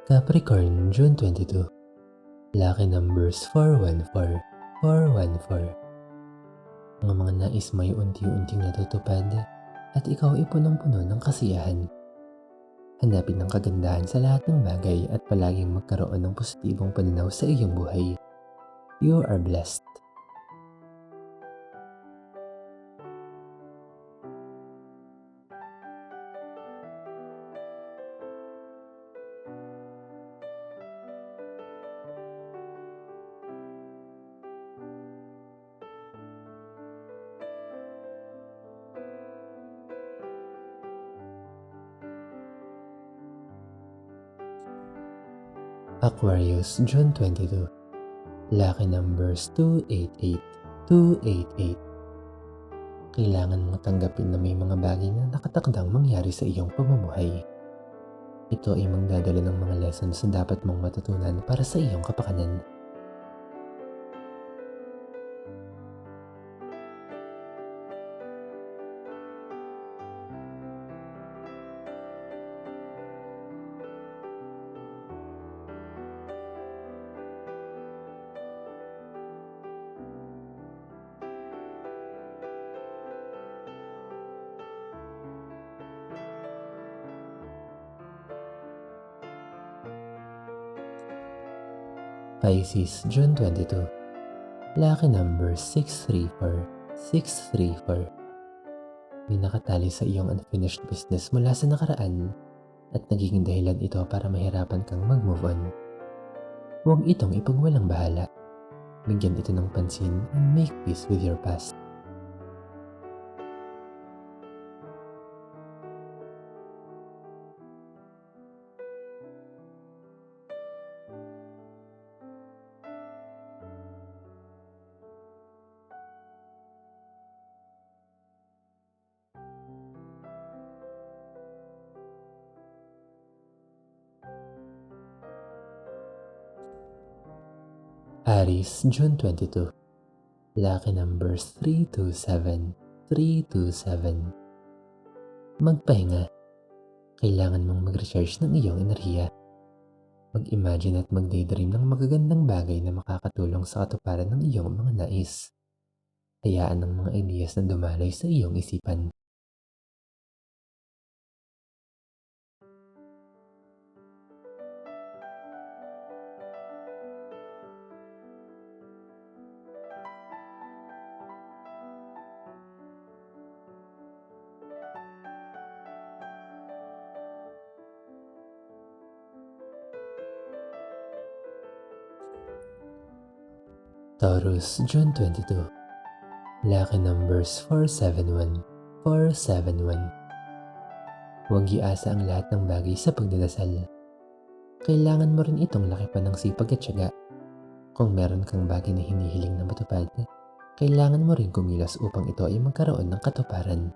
Capricorn, June 22. Lucky numbers 414, 414. Ang mga nais mo ay unti-unting natutupad at ikaw ay punong-puno ng kasiyahan. Hanapin ang kagandahan sa lahat ng bagay at palaging magkaroon ng positibong pananaw sa iyong buhay. You are blessed. Aquarius, June 22. Lucky numbers 288, 288. Kailangan mong tanggapin na may mga bagay na nakatakdang mangyari sa iyong pamumuhay. Ito ay magdadala ng mga lessons na dapat mong matutunan para sa iyong kapakanan. Pisces, June 22. Lucky number 634, 634. May nakatali sa iyong unfinished business mula sa nakaraan at nagiging dahilan ito para mahirapan kang mag-move on. Huwag itong ipagwalang bahala. Bigyan ito ng pansin and make peace with your past. Aries, June 22. Lucky numbers 327, 327. Magpahinga. Kailangan mong mag-recharge ng iyong enerhiya. Mag-imagine at mag-daydream ng magagandang bagay na makakatulong sa katuparan ng iyong mga nais. Hayaan ang mga ideas na dumaloy sa iyong isipan. Taurus, June 22. Lucky numbers 471, 471. Huwag iasa ang lahat ng bagay sa pagdadasal. Kailangan mo rin itong lakipan ng sipag at tiyaga. Kung meron kang bagay na hinihiling na matupad, kailangan mo rin kumilos upang ito ay magkaroon ng katuparan.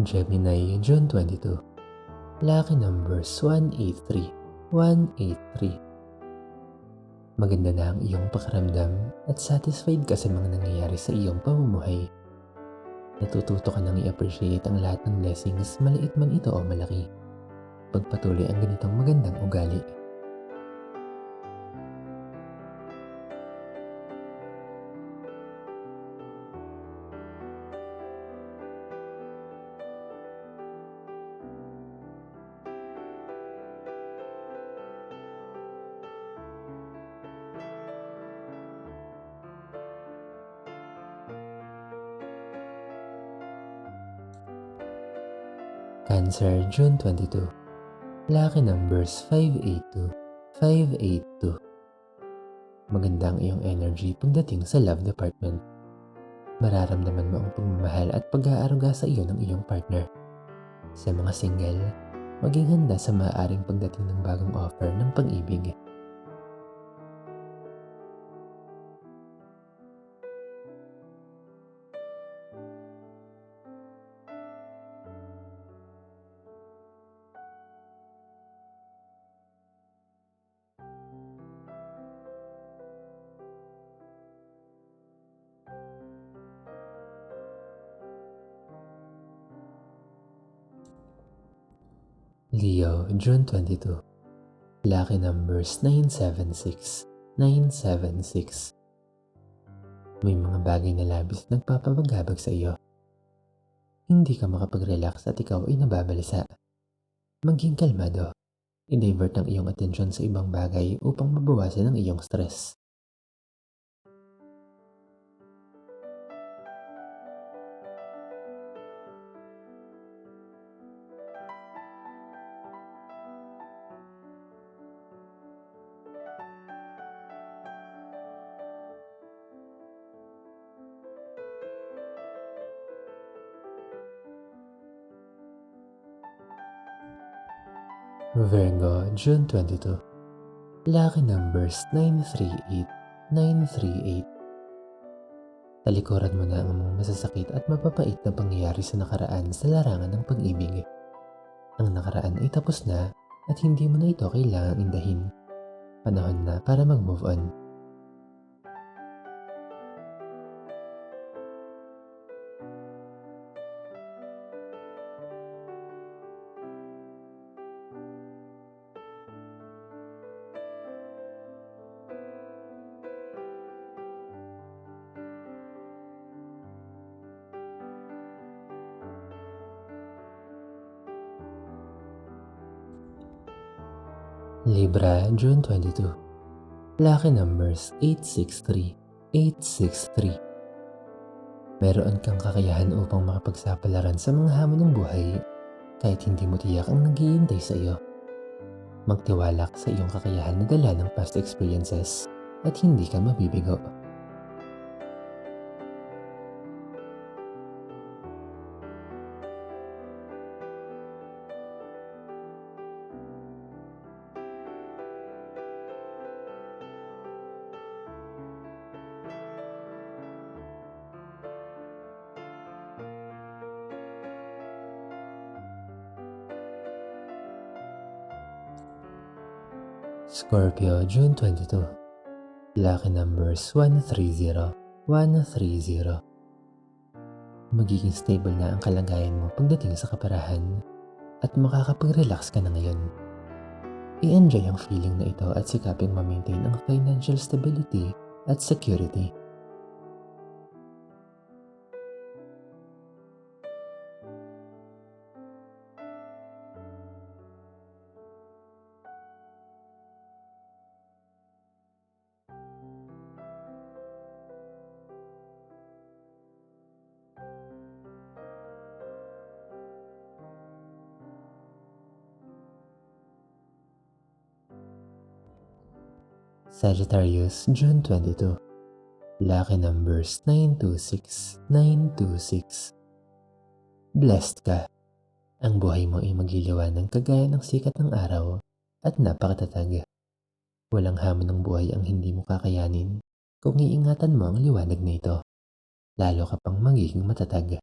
Gemini, June 22. Lucky numbers 183, 183. Maganda na ang iyong pakiramdam at satisfied ka sa mga nangyayari sa iyong pamumuhay. Natututo ka nang i-appreciate ang lahat ng blessings, maliit man ito o malaki. Pagpatuloy ang ganitong magandang ugali. Cancer, June 22. Lucky numbers 582, 582. Maganda ang iyong energy pagdating sa love department. Mararamdaman mo ang pagmamahal at pag-aaruga sa iyo ng iyong partner. Sa mga single, maging handa sa maaaring pagdating ng bagong offer ng pag-ibig. Leo, June 22. Lucky numbers 976, 976. May mga bagay na labis nagpapabagabag sa iyo. Hindi ka makapag-relax at ikaw ay nababalisa. Maging kalmado. I-divert ang iyong atensyon sa ibang bagay upang mabawasan ang iyong stress. Virgo, June 22. Lucky numbers 938, 938. Talikuran mo na ang mga masasakit at mapapait na pangyayari sa nakaraan sa larangan ng pag-ibig. Ang nakaraan ay tapos na at hindi mo na ito kailangang indahin. Panahon na para mag-move on. Libra, June 22. Lucky numbers 863, 863. Meron kang kakayahan upang makipagsapalaran sa mga hamon ng buhay kahit hindi mo tiyak ang naghihintay sa iyo. Magtiwala ka sa iyong kakayahan na dala ng past experiences at hindi ka mabibigo. Scorpio, June 22. Lucky numbers 130, 130. Magiging stable na ang kalagayan mo pagdating sa kaperahan at makakapag-relax ka na ngayon. I-enjoy ang feeling na ito at sikaping ma-maintain ang financial stability at security. Sagittarius, June 22. Lucky numbers 926, 926. Blessed ka. Ang buhay mo ay magliliwanag kagaya ng sikat ng araw at napakatatag. Walang hamon ng buhay ang hindi mo kakayanin kung iingatan mo ang liwanag na ito. Lalo ka pang magiging matatag.